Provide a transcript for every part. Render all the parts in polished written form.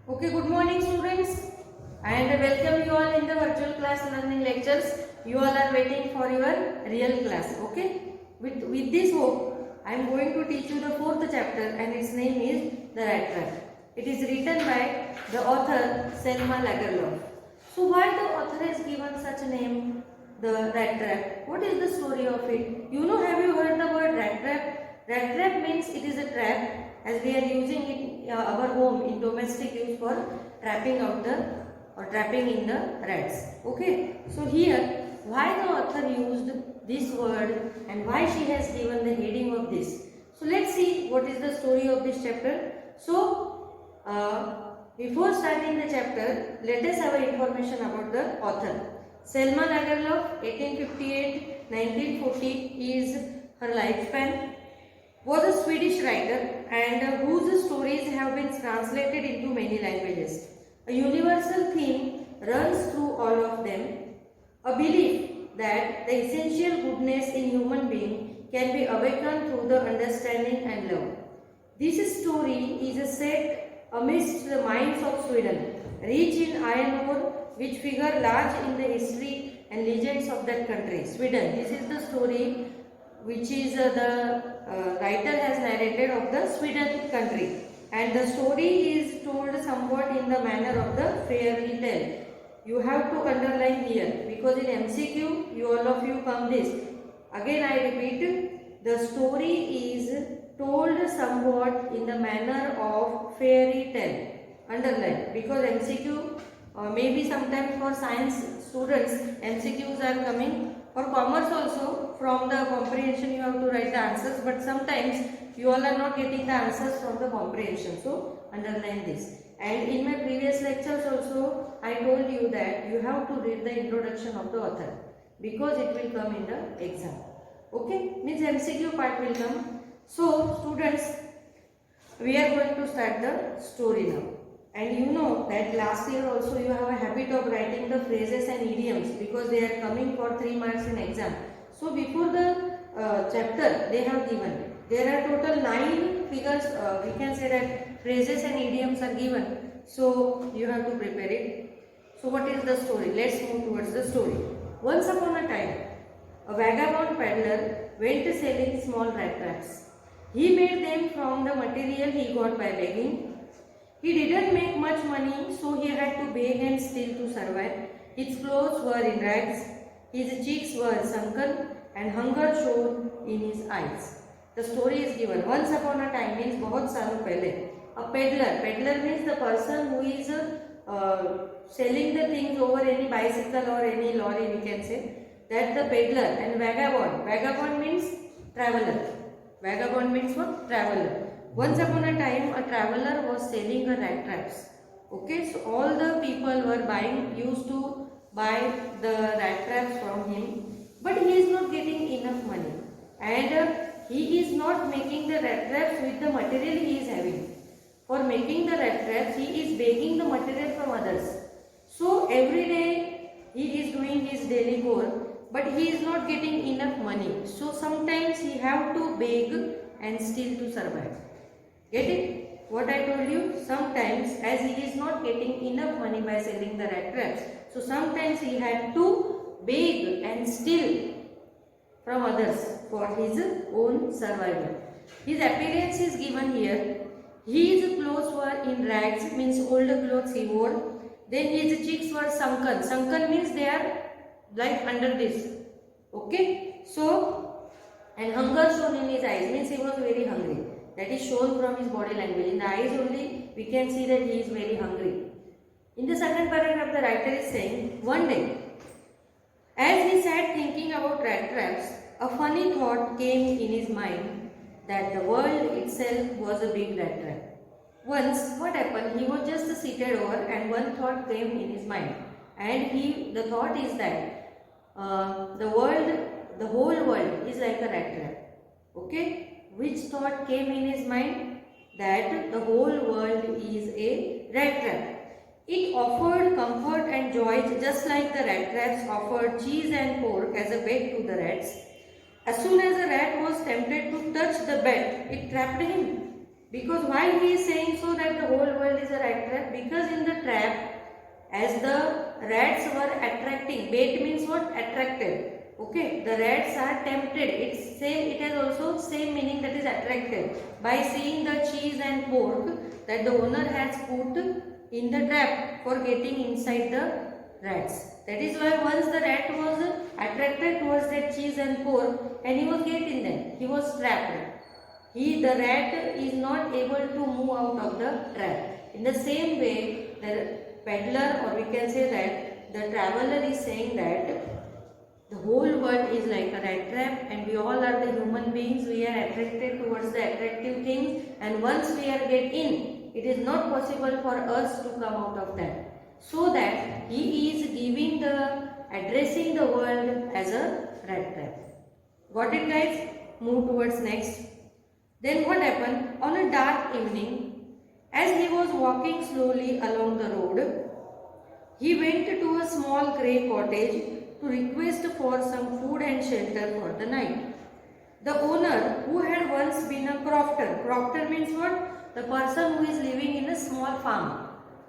Okay, good morning students and welcome you all in the virtual class learning lectures. You all are waiting for your real class. Okay, with this hope, I am going to teach you the fourth chapter and its name is The Rat Trap. It is written by the author Selma Lagerlöf. So why the author has given such a name, The Rat Trap? What is the story of it? You know, have you heard the word rat trap? Rat trap means it is a trap as we are using it our home in domestic use for trapping out the or trapping in the rats. Okay, so here why the author used this word and why she has given the heading of this. So let's see what is the story of this chapter. So before starting the chapter, let us have information about the author. Selma Lagerlöf, 1858-1940 is her lifespan. Was a Swedish writer and whose stories have been translated into many languages. A universal theme runs through all of them, a belief that the essential goodness in human being can be awakened through the understanding and love. This story is set amidst the mines of Sweden, rich in iron ore, which figure large in the history and legends of that country, Sweden. This is the story which is the writer has narrated of the Sweden country, and the story is told somewhat in the manner of the fairy tale. You have to underline here because in MCQ you all of you come this. Again I repeat, the story is told somewhat in the manner of fairy tale. Underline because MCQ maybe sometimes for science students MCQs are coming. For commerce also, from the comprehension you have to write the answers, but sometimes you all are not getting the answers from the comprehension. So, underline this. And in my previous lectures also, I told you that you have to read the introduction of the author because it will come in the exam. Okay, means MCQ part will come. So, students, we are going to start the story now. And you know that last year also you have a habit of writing the phrases and idioms because they are coming for 3 marks in exam. So before the chapter they have given, there are total 9 figures, we can say that phrases and idioms are given. So you have to prepare it. So what is the story? Let's move towards the story. Once upon a time, a vagabond peddler went selling small rat traps. He made them from the material he got by begging. He didn't make much money, so he had to beg and steal to survive. His clothes were in rags, his cheeks were sunken, and hunger showed in his eyes. The story is given. Once upon a time means बहुत सालों पहले. A peddler. Peddler means the person who is selling the things over any bicycle or any lorry, we can say. That the peddler. And vagabond. Vagabond means traveler. Vagabond means what? Traveler. Once upon a time, a traveler was selling a rat traps. Okay, so all the people were used to buy the rat traps from him, but he is not getting enough money, and he is not making the rat traps with the material he is having. For making the rat traps, he is begging the material from others. So every day he is doing his daily chore, but he is not getting enough money. So sometimes he have to beg and steal to survive. Get it? What I told you? Sometimes as he is not getting enough money by selling the rat traps, so sometimes he had to beg and steal from others for his own survival. His appearance is given here. His clothes were in rags, means old clothes he wore. Then his cheeks were sunken. Sunken means they are like under this. Okay? So, and hunger shown in his eyes means he was very hungry. That is shown from his body language. In the eyes only we can see that he is very hungry. In the second paragraph the writer is saying, one day, as he sat thinking about rat traps, a funny thought came in his mind that the world itself was a big rat trap. Once, what happened? He was just seated over and one thought came in his mind. And the thought is that the whole world is like a rat trap. Okay? Which thought came in his mind? That the whole world is a rat trap. It offered comfort and joy just like the rat traps offered cheese and pork as a bait to the rats. As soon as the rat was tempted to touch the bait, it trapped him. Because why he is saying so that the whole world is a rat trap? Because rats were attracting. Bait means what? Attracted. Okay, the rats are tempted. It's same. It has also same meaning, that is attracted, by seeing the cheese and pork that the owner has put in the trap for getting inside the rats. That is why once the rat was attracted towards that cheese and pork, and he was getting them. He was trapped. The rat is not able to move out of the trap. In the same way, the peddler, or we can say that the traveler, is saying that the whole world is like a rat trap, and we all are the human beings. We are attracted towards the attractive things, and once we are get in, it is not possible for us to come out of that. So that he is addressing the world as a rat trap. Got it, guys? Move towards next. Then what happened? On a dark evening, as he was walking slowly along the road, he went to a small grey cottage to request for some food and shelter for the night. The owner, who had once been a crofter means what? The person who is living in a small farm.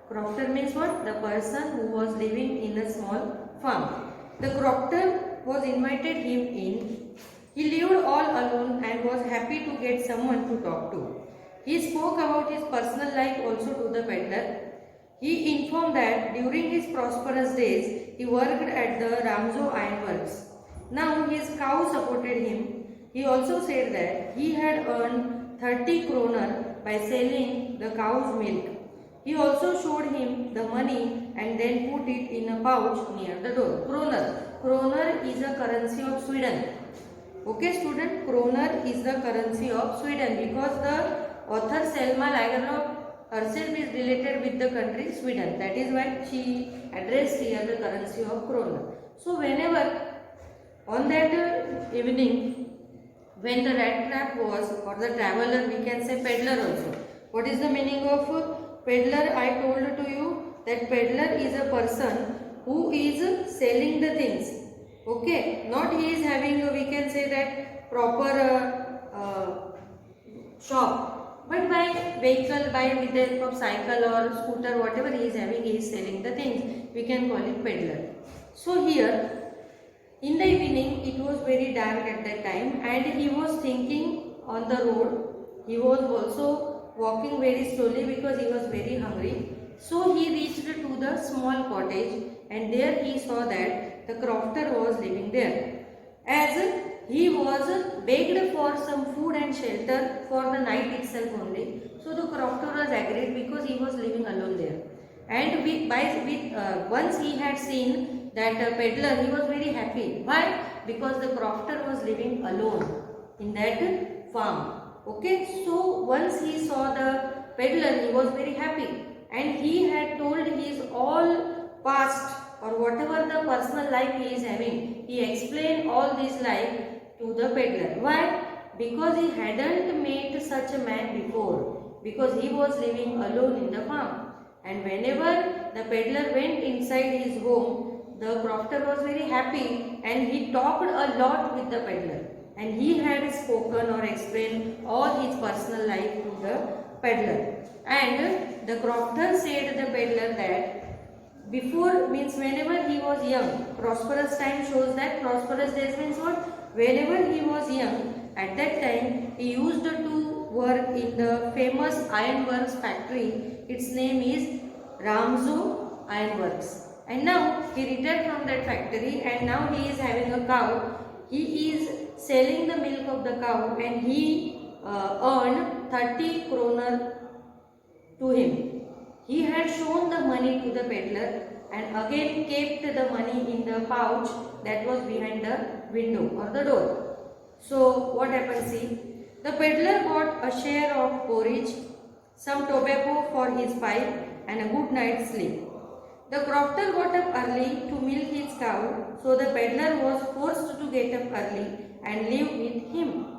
Crofter means what? The person who was living in a small farm. The crofter was invited him in. He lived all alone and was happy to get someone to talk to. He spoke about his personal life also to the peddler. He informed that during his prosperous days, he worked at the Ramzo Ironworks. Now his cow supported him. He also said that he had earned 30 kroner by selling the cow's milk. He also showed him the money and then put it in a pouch near the door. Kroner. Kroner is a currency of Sweden. Okay, student, kroner is the currency of Sweden, because the author Selma Lagerlöf herself is related with the country Sweden. That is why she addressed here the currency of kroner. So whenever on that evening, when the rat trap was, or the traveler, we can say peddler also. What is the meaning of peddler? I told to you that peddler is a person who is selling the things. Okay, not he is having, we can say that proper shop, but by vehicle, with the help of cycle or scooter, whatever he is having, he is selling the things. We can call it peddler. So here, in the evening, it was very dark at that time, and he was thinking on the road. He was also walking very slowly because he was very hungry. So he reached to the small cottage, and there he saw that the crofter was living there. As he was begged for some food and shelter for the night itself only, so the crofter was agreed because he was living alone there. And once he had seen that peddler, he was very happy. Why? Because the crofter was living alone in that farm. Okay, so once he saw the peddler, he was very happy, and he had told his all past, or whatever the personal life he is having. He explained all this life to the peddler. Why? Because he hadn't met such a man before, because he was living alone in the farm. And whenever the peddler went inside his home, the crofter was very happy, and he talked a lot with the peddler, and he had spoken or explained all his personal life to the peddler. And the crofter said to the peddler that before, means whenever he was young, prosperous time shows that prosperous days means what? Whenever he was young, at that time he used to work in the famous ironworks factory. Its name is Ramzo Ironworks. And now he retired from that factory, and now he is having a cow. He is selling the milk of the cow, and he earned 30 kroner to him. He had shown the money to the peddler, and again kept the money in the pouch that was behind the window or the door. So what happened? See, the peddler got a share of porridge, some tobacco for his pipe, and a good night's sleep. The crofter got up early to milk his cow, so the peddler was forced to get up early and live with him.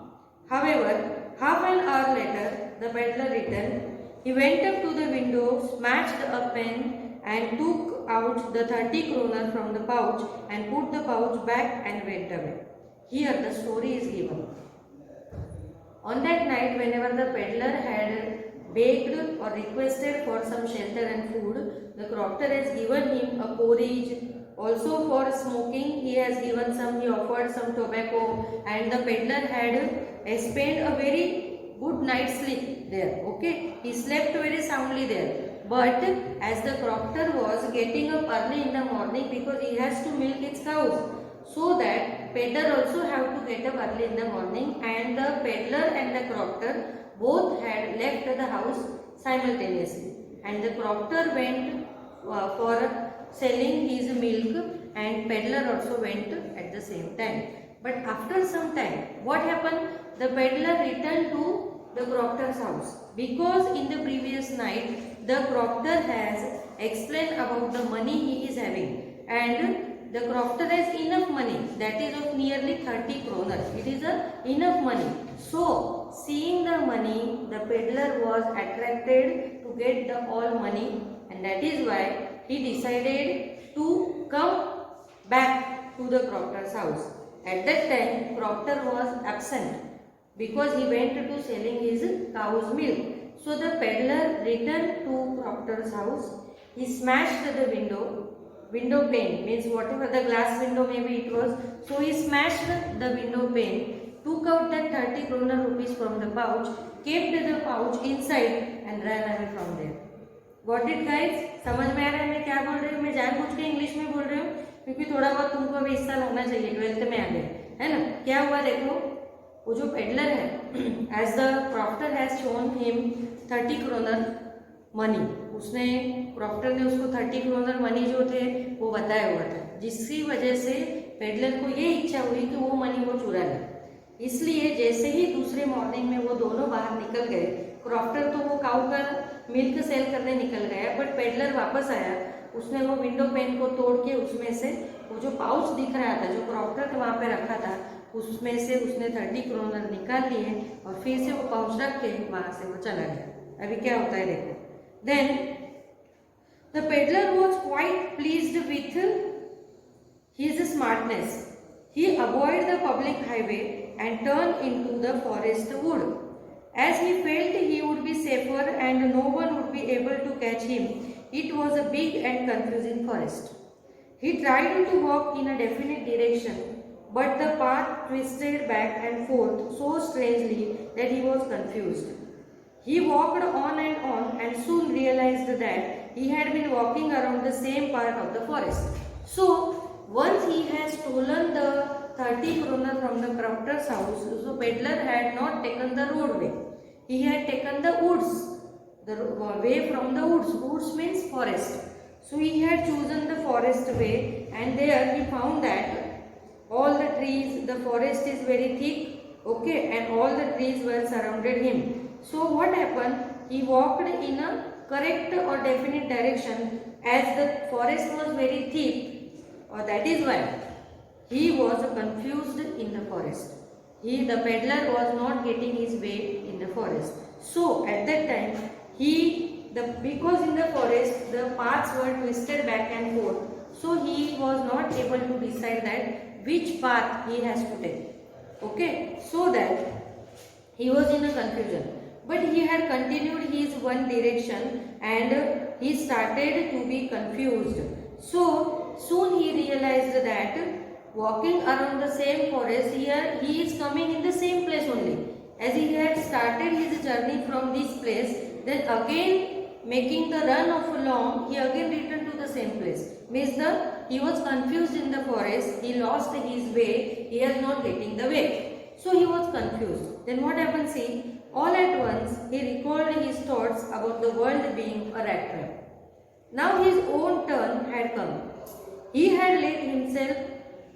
However, half an hour later, the peddler returned. He went up to the window, smashed a pen, and took out the 30 kroner from the pouch and put the pouch back and went away. Here the story is given. On that night, whenever the peddler had begged or requested for some shelter and food. The crofter has given him a porridge. Also for smoking, he has given some, he offered some tobacco, and the peddler had spent a very good night's sleep there. Okay, he slept very soundly there. But as the crofter was getting up early in the morning because he has to milk its cows, so that peddler also have to get up early in the morning, and the peddler and the crofter both had left the house simultaneously, and the crofter went for selling his milk, and peddler also went at the same time. But after some time, what happened? The peddler returned to the crofter's house, because in the previous night the crofter has explained about the money he is having, and the crofter has enough money, that is of nearly 30 kroner. It is enough money. So seeing the money, the peddler was attracted to get the all money, and that is why he decided to come back to the crofter's house. At that time, crofter was absent because he went to selling his cow's milk. So the peddler returned to crofter's house. He smashed the window pane, means whatever the glass window maybe it was. So he smashed the window pane, took out that 30 kroner rupees from the pouch, kept the pouch inside and ran away from there. Gott it guys? समझ में आ रहा है मैं क्या बोल रही हूँ? मैं जानबूझ के इंग्लिश में बोल रही हूँ क्योंकि थोड़ा बहुत तुमको अभी हिस्सा लगना चाहिए, 12th में आ गए, है ना? क्या हुआ देखो, वो जो पेडलर है, as the crofter has shown him 30 kroner money, उसने क्रॉफ्टर ने उसको 30 kroner मनी जो थे वो बताया हुआ था, जिसकी वजह से पेडलर को ये इच्छा हुई कि वो मनी वो चुरा ले। इसलिए जैसे ही दूसरे मॉर्निंग में वो दोनों बाहर निकल गए, क्रॉफ्टर तो वो काऊ का मिल्क सेल करने निकल गया, बट पेडलर वापस आया, उसने वो विंडो पेन को तोड़ के उसमें से वो जो पाउच दिख रहा था जो क्रॉफ्टर ने वहाँ पे रखा था, उसमें से उसने 30 kroner निकाल लिए और फिर से वो पाउच रख के वहाँ से वो चला गया। अभी क्या होता है देखो। Then the peddler was quite pleased with his smartness. He avoided the public highway and turned into the forest wood, as he felt he would be safer and no one would be able to catch him. It was a big and confusing forest. He tried to walk in a definite direction, but the path twisted back and forth so strangely that he was confused. He walked on and soon realized that he had been walking around the same part of the forest. So, once he had stolen the 30 kroner from the crofter's house, so peddler had not taken the roadway. He had taken the woods, the way from the woods. Woods means forest. So he had chosen the forest way, and there he found that all the trees, the forest is very thick, okay, and all the trees were surrounded him. So what happened? He walked in a correct or definite direction, as the forest was very thick. Or that is why he was confused in the forest. The peddler was not getting his way in the forest. So at that time, because in the forest the paths were twisted back and forth, so he was not able to decide that which path he has to take. Okay, so that he was in a confusion. But he had continued his one direction and he started to be confused. So soon he realized that walking around the same forest, here he is coming in the same place only. As he had started his journey from this place, then again making the run of a long, he again returned to the same place. Means he was confused in the forest, he lost his way, he is not getting the way. So he was confused. Then what happened? See, all at once he recalled his thoughts about the world being a rat trap. Now his own turn had come. He had let himself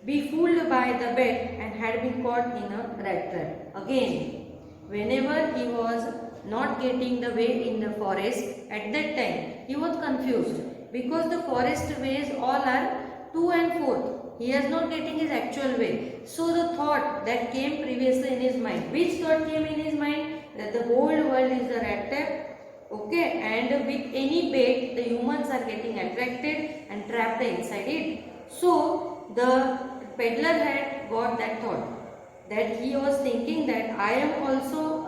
be fooled by the bet and had been caught in a rat trap. Again, whenever he was not getting the way in the forest, at that time he was confused because the forest ways all are to and forth. He is not getting his actual way. So the thought that came previously in his mind, which thought came in his mind? That the whole world is a rat trap. Okay, and with any bait the humans are getting attracted and trapped inside it. So the peddler had got that thought, that he was thinking that I am also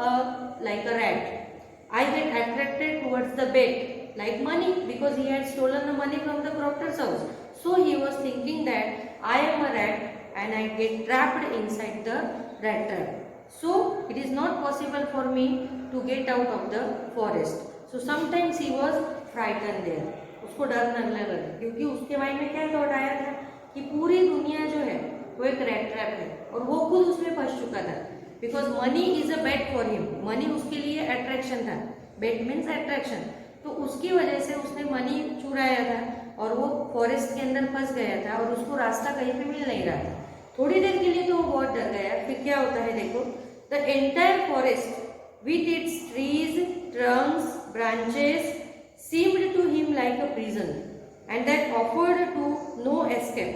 like a rat, I get attracted towards the bet, like money, because he had stolen the money from the crofter's house. So he was thinking that I am a rat and I get trapped inside the rat trap. So it is not possible for me to get out of the forest. So sometimes he was frightened there. उसको डर लगने लगा क्योंकि उसके mind में क्या thought आया था कि पूरी दुनिया जो है वो एक रैट ट्रैप है और वो खुद उसमें फंस चुका था. Because money is a bait for him. Money उसके लिए अट्रैक्शन था. Bait means attraction. तो उसकी वजह से उसने मनी चुराया था और वो फॉरेस्ट के अंदर फंस गया था और उसको रास्ता कहीं पे मिल नहीं रहा था. थोड़ी देर के लिए तो वो बहुत डर गया. फिर क्या होता है देखो. The entire forest with its trees, trunks, branches seemed to him like a prison and that offered to no escape.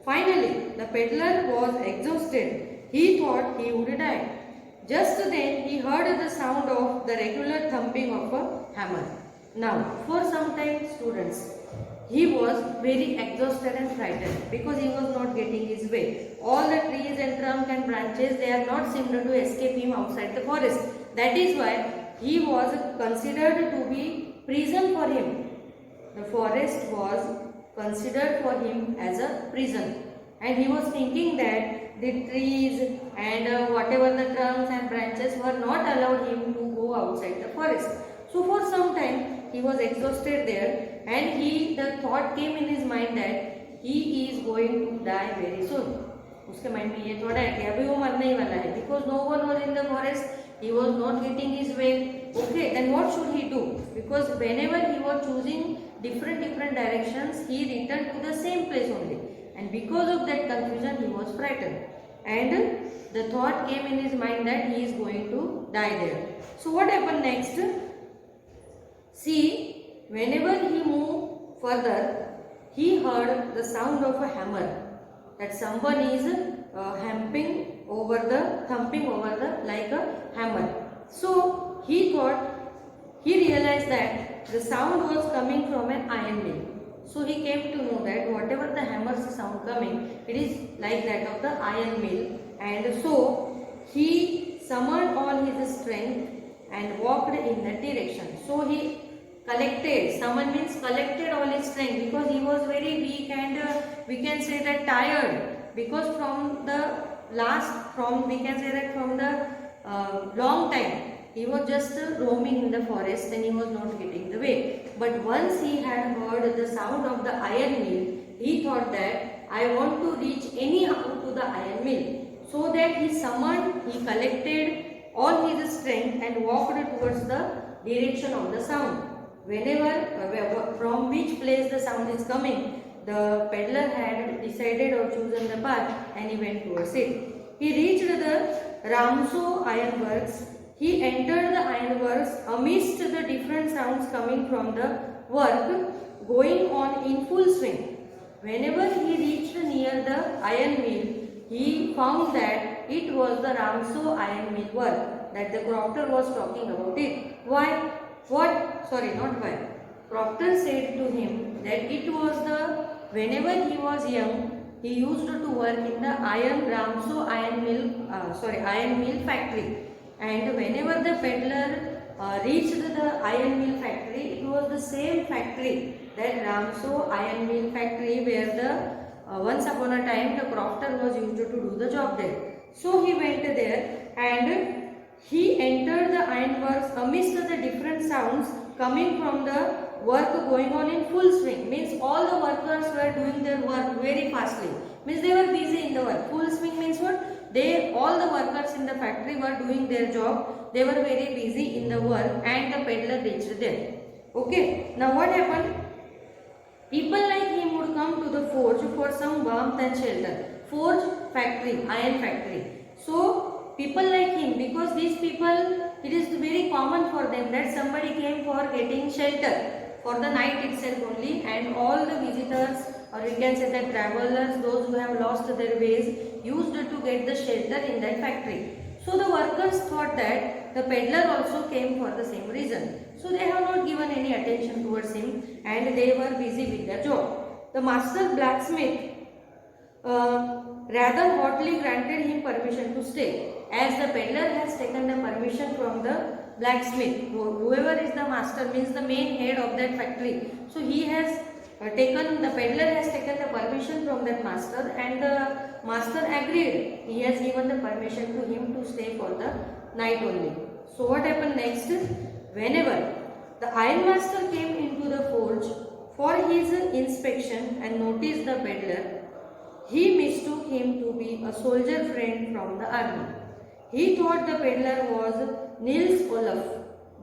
Finally, the peddler was exhausted. He thought he would die. Just then he heard the sound of the regular thumping of a hammer. Now, for some time, students, he was very exhausted and frightened because he was not getting his way. All the trees and trunks and branches, they are not seemed to escape him outside the forest. That is why he was considered to be prison for him. The forest was considered for him as a prison. And he was thinking that the trees and whatever the trunks and branches were not allowed him to go outside the forest. So for some time he was exhausted there and the thought came in his mind that he is going to die very soon. उसके mind में ये थोड़ा है कि अभी वो मरने ही वाला है. Because no one was in the forest. He was not getting his way. Okay, then what should he do? Because whenever he was choosing different directions, he returned to the same place only. And because of that confusion, he was frightened. And the thought came in his mind that he is going to die there. So what happened next? See, whenever he moved further, he heard the sound of a hammer. That someone is thumping over the like a hammer. So he realized that the sound was coming from an iron mill. So he came to know that whatever the hammer's sound coming, it is like that of the iron mill. And so he summoned all his strength and walked in that direction. So he summon means collected all his strength because he was very weak and we can say that tired, because from the long time he was just roaming in the forest and he was not getting the way. But once he had heard the sound of the iron mill, he thought that I want to reach anyhow to the iron mill. So that he collected all his strength and walked towards the direction of the sound. Whenever from which place the sound is coming, the peddler had decided or chosen the path and he went towards it. He reached the Ramso ironworks. He entered the ironworks amidst the different sounds coming from the work going on in full swing. Whenever he reached near the iron mill, he found that it was the Ramso iron mill work that the crofter was talking about it. Why? What? Sorry, not why. Crofter said to him that it was whenever he was young, he used to work in the Ramso iron mill factory. And whenever the peddler reached the iron mill factory, it was the same factory, that Ramso iron mill factory, where once upon a time the crofter was used to do the job there. So he went there and he entered the ironworks amidst the different sounds coming from the work going on in full swing. Means all the workers were doing their work very fastly. Means they were busy in the work. Full swing means what? All the workers in the factory were doing their job. They were very busy in the work and the peddler reached there. Okay. Now what happened? People like him would come to the forge for some warmth and shelter. Forge factory, iron factory. So people like him, because these people, it is very common for them that somebody came for getting shelter for the night itself only, and all the visitors, or we can say the travelers, those who have lost their ways, used to get the shelter in that factory. So the workers thought that the peddler also came for the same reason. So they have not given any attention towards him and they were busy with their job. The master blacksmith rather hotly granted him permission to stay, as the peddler has taken the permission from the blacksmith, whoever is the master means the main head of that factory. So he has the peddler has taken the permission from that master, and the master agreed. He has given the permission to him to stay for the night only. So what happened next? Whenever the ironmaster came into the forge for his inspection and noticed the peddler, he mistook him to be a soldier friend from the army. He thought the peddler was Nils Olaf.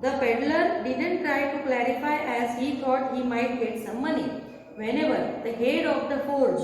The peddler didn't try to clarify as he thought he might get some money. Whenever the head of the forge,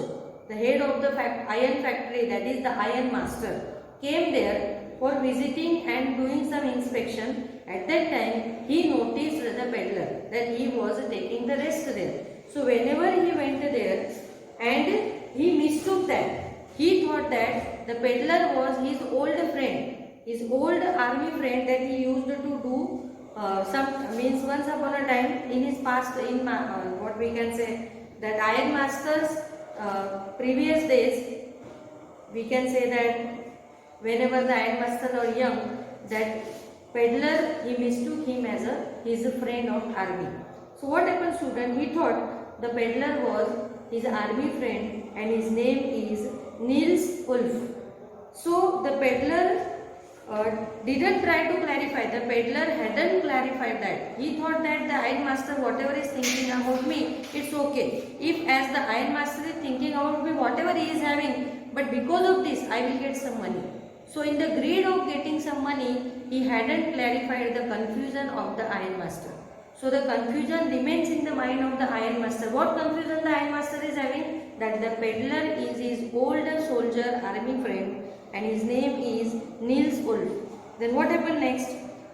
the head of the iron factory, that is the iron master, came there for visiting and doing some inspection, at that time he noticed the peddler that he was taking the rest there. So whenever he went there and he mistook that, he thought that the peddler was his old friend, his old army friend that he used to do once upon a time in his past, in what we can say, that iron masters previous days, we can say that whenever the iron master are young, that peddler, he mistook him as his friend of army. So what happened, student? He thought the peddler was his army friend and his name is Nils Ulf. So the peddler didn't try to clarify. The peddler hadn't clarified that. He thought that the iron master, whatever is thinking about me, it's okay. If as the iron master is thinking about me, whatever he is having, but because of this, I will get some money. So in the greed of getting some money, he hadn't clarified the confusion of the iron master. So the confusion remains in the mind of the iron master. What confusion the iron master is having? That the peddler is his old soldier army friend and his name is Nils Ulf. Then what happened next?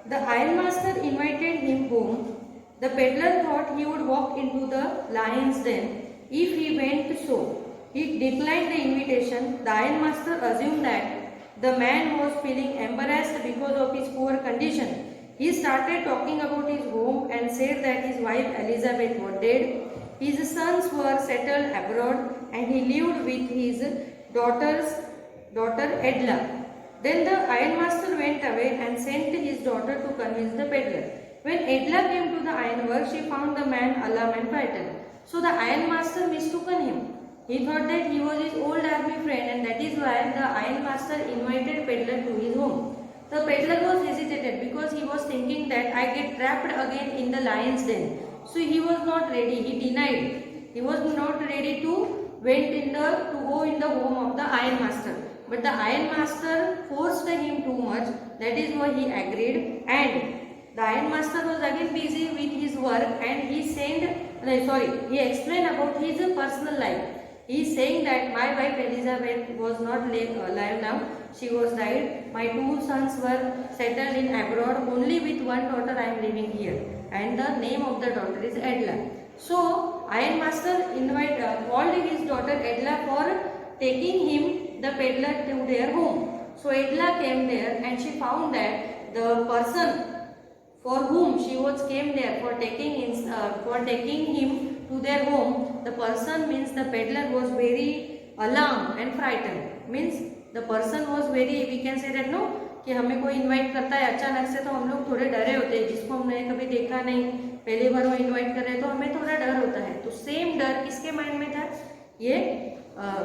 The iron master invited him home. The peddler thought he would walk into the lion's den if he went so. He declined the invitation. The iron master assumed that the man was feeling embarrassed because of his poor condition. He started talking about his home and said that his wife Elizabeth was dead. His sons were settled abroad and he lived with his daughter Edla. Then the ironmaster went away and sent his daughter to convince the peddler. When Edla came to the ironwork, she found the man alarmed and frightened. So the ironmaster mistook him. He thought that he was his old army friend, and that is why the ironmaster invited peddler to his home. The peddler was hesitated because he was thinking that I get trapped again in the lion's den. So he was not ready. He denied. He was not ready to go in the home of the ironmaster. But the ironmaster forced him too much. That is why he agreed. And the ironmaster was again busy with his work, and he explained about his personal life. He is saying that my wife Elizabeth was not alive now. She was died. My two sons were settled in abroad. Only with one daughter I am living here. And the name of the daughter is Edla. So ironmaster called his daughter Edla for taking him, the peddler, to their home. So Edla came there and she found that the person for whom she came there for taking him to their home, the person means the peddler was very alarmed and frightened. Means the person was very, we can say that no, कि हमें कोई invite करता है अचानक से तो हम लोग थोड़े डरे होते हैं, जिसको हमने कभी देखा नहीं, पहली बार वो इनवाइट कर रहे हैं तो हमें थोड़ा डर होता है. तो सेम डर किसके माइंड में था? ये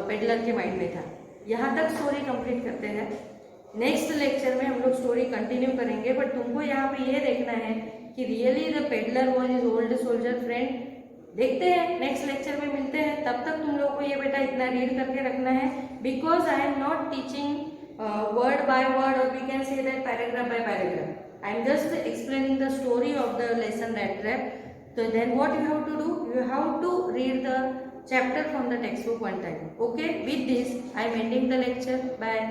पेडलर के माइंड में था. यहाँ तक स्टोरी कंप्लीट करते हैं. नेक्स्ट लेक्चर में हम लोग स्टोरी कंटिन्यू करेंगे, बट तुमको यहाँ पे ये देखना है कि really the peddler was his old soldier friend. देखते हैं नेक्स्ट लेक्चर में मिलते हैं. तब तक तुम लोग को ये बेटा इतना रीड करके रखना है, because I am not teaching word by word, or we can say that paragraph by paragraph. I am just explaining the story of the lesson Rat Trap. So then what you have to do? You have to read the chapter from the textbook one time. Okay, with this I am ending the lecture. Bye.